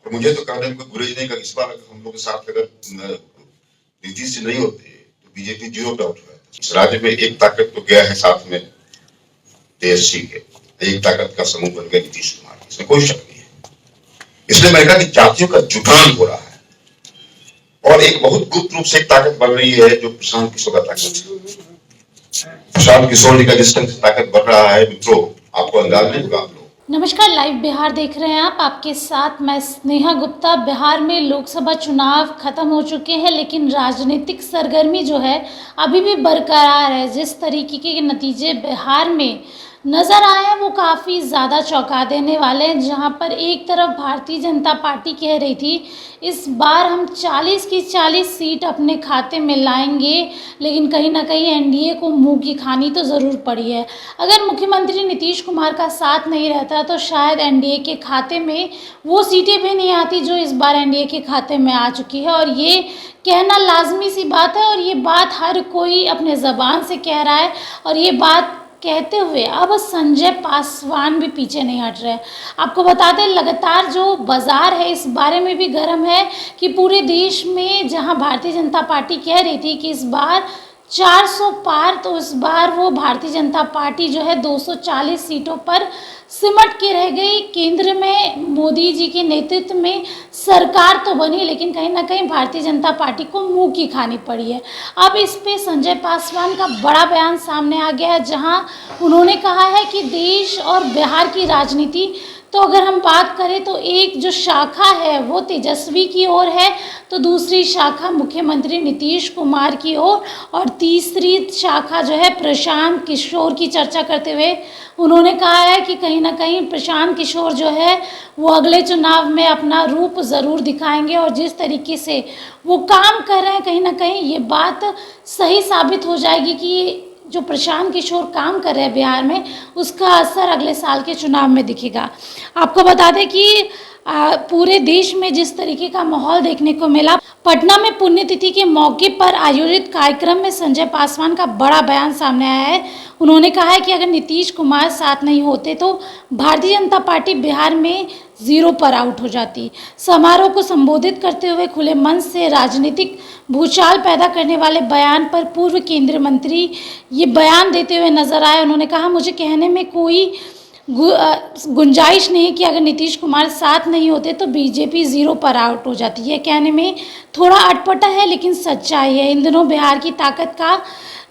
तो मुझे तो कहने में कोई गुरेज नहीं कर, इस बार हम लोग के साथ अगर नीतीश जी नहीं होते तो बीजेपी 0 पे आउट हुआ है। इस राज्य में एक ताकत तो गया है साथ में तेजस्वी के, एक ताकत का समूह बन गया नीतीश कुमार, इसमें कोई शक नहीं है। इसलिए मैंने कहा कि जातियों का जुटान हो रहा है और एक बहुत गुप्त रूप से एक ताकत बन रही है जो प्रशांत किशोर का ताकत है। प्रशांत किशोर जी का जिस तरह से ताकत बढ़ रहा है मित्रों, आपको अंदाज नहीं होगा। आप लोग नमस्कार, लाइव बिहार देख रहे हैं आप। आपके साथ मैं स्नेहा गुप्ता। बिहार में लोकसभा चुनाव खत्म हो चुके हैं, लेकिन राजनीतिक सरगर्मी जो है अभी भी बरकरार है। जिस तरीके के नतीजे बिहार में नज़र आए हैं वो काफ़ी ज़्यादा चौंका देने वाले हैं। जहां पर एक तरफ भारतीय जनता पार्टी कह रही थी इस बार हम 40 की 40 सीट अपने खाते में लाएंगे, लेकिन कहीं ना कहीं एनडीए को मुंह की खानी तो ज़रूर पड़ी है। अगर मुख्यमंत्री नीतीश कुमार का साथ नहीं रहता तो शायद एनडीए के खाते में वो सीटें भी नहीं आती जो इस बार एनडीए के खाते में आ चुकी है। और ये कहना लाजमी सी बात है और ये बात हर कोई अपने ज़बान से कह रहा है। और ये बात कहते हुए अब संजय पासवान भी पीछे नहीं हट रहे। आपको बता दें, लगातार जो बाजार है इस बारे में भी गर्म है कि पूरे देश में जहां भारतीय जनता पार्टी कह रही थी कि इस बार 400 पार, तो इस बार वो भारतीय जनता पार्टी जो है 240 सीटों पर सिमट के रह गई। केंद्र में मोदी जी के नेतृत्व में सरकार तो बनी, लेकिन कहीं ना कहीं भारतीय जनता पार्टी को मुंह की खानी पड़ी है। अब इस पे संजय पासवान का बड़ा बयान सामने आ गया है, जहां उन्होंने कहा है कि देश और बिहार की राजनीति, तो अगर हम बात करें तो एक जो शाखा है वो तेजस्वी की ओर है, तो दूसरी शाखा मुख्यमंत्री नीतीश कुमार की ओर, और तीसरी शाखा जो है प्रशांत किशोर की चर्चा करते हुए उन्होंने कहा है कि कहीं ना कहीं प्रशांत किशोर जो है वो अगले चुनाव में अपना रूप ज़रूर दिखाएंगे। और जिस तरीके से वो काम कर रहे हैं कहीं ना कहीं ये बात सही साबित हो जाएगी कि जो प्रशांत किशोर काम कर रहे हैं बिहार में उसका असर अगले साल के चुनाव में दिखेगा। आपको बता दें कि पूरे देश में जिस तरीके का माहौल देखने को मिला, पटना में पुण्यतिथि के मौके पर आयोजित कार्यक्रम में संजय पासवान का बड़ा बयान सामने आया है। उन्होंने कहा है कि अगर नीतीश कुमार साथ नहीं होते तो भारतीय जनता पार्टी बिहार में 0 पर आउट हो जाती। समारोह को संबोधित करते हुए खुले मन से राजनीतिक भूचाल पैदा करने वाले बयान पर पूर्व केंद्रीय मंत्री ये बयान देते हुए नजर आए। उन्होंने कहा, मुझे कहने में कोई गुंजाइश नहीं कि अगर नीतीश कुमार साथ नहीं होते तो बीजेपी 0 पर आउट हो जाती है। कहने में थोड़ा अटपटा है लेकिन सच्चाई है। इन दिनों बिहार की ताकत का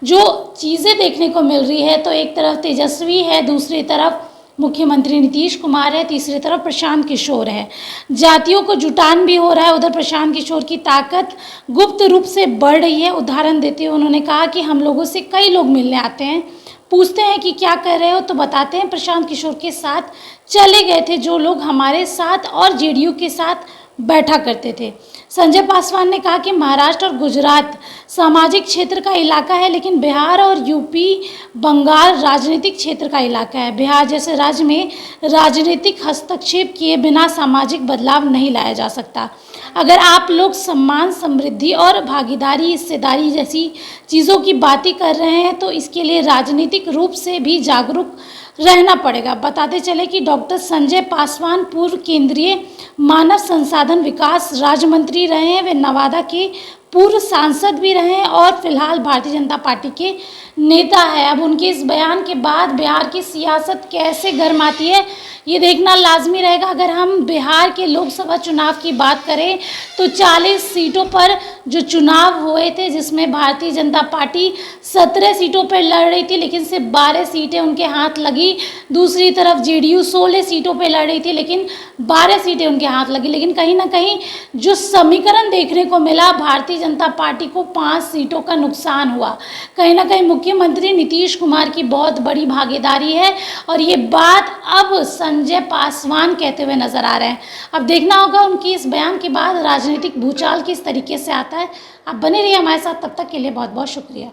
जो चीज़ें देखने को मिल रही है, तो एक तरफ तेजस्वी है, दूसरी तरफ मुख्यमंत्री नीतीश कुमार है, तीसरी तरफ प्रशांत किशोर है। जातियों को जुटान भी हो रहा है। उधर प्रशांत किशोर की ताकत गुप्त रूप से बढ़ रही है। उदाहरण देते हुए उन्होंने कहा कि हम लोगों से कई लोग मिलने आते हैं, पूछते हैं कि क्या कर रहे हो, तो बताते हैं प्रशांत किशोर के साथ चले गए थे जो लोग हमारे साथ और जेडीयू के साथ बैठा करते थे। संजय पासवान ने कहा कि महाराष्ट्र और गुजरात सामाजिक क्षेत्र का इलाका है, लेकिन बिहार और यूपी बंगाल राजनीतिक क्षेत्र का इलाका है। बिहार जैसे राज्य में राजनीतिक हस्तक्षेप किए बिना सामाजिक बदलाव नहीं लाया जा सकता। अगर आप लोग सम्मान, समृद्धि और भागीदारी, हिस्सेदारी जैसी चीज़ों की बातें कर रहे हैं तो इसके लिए राजनीतिक रूप से भी जागरूक रहना पड़ेगा। बताते चले कि डॉक्टर संजय पासवान पूर्व केंद्रीय मानव संसाधन विकास राज्य मंत्री रहे हैं। वे नवादा के पूर्व सांसद भी रहे हैं और फिलहाल भारतीय जनता पार्टी के नेता है। अब उनके इस बयान के बाद बिहार की सियासत कैसे गरमाती है ये देखना लाजमी रहेगा। अगर हम बिहार के लोकसभा चुनाव की बात करें तो 40 सीटों पर जो चुनाव हुए थे, जिसमें भारतीय जनता पार्टी 17 सीटों पर लड़ रही थी, लेकिन सिर्फ 12 सीटें उनके हाथ लगी। दूसरी तरफ जेडीयू 16 सीटों पर लड़ रही थी, लेकिन 12 सीटें उनके हाथ लगी। लेकिन कहीं ना कहीं जो समीकरण देखने को मिला, भारतीय जनता पार्टी को 5 सीटों का नुकसान हुआ। कहीं ना कहीं मुख्यमंत्री नीतीश कुमार की बहुत बड़ी भागीदारी है और ये बात अब संजय पासवान कहते हुए नजर आ रहे हैं। अब देखना होगा उनकी इस बयान के बाद राजनीतिक भूचाल किस तरीके से आता है। आप बने रहिए हमारे साथ, तब तक के लिए बहुत बहुत शुक्रिया।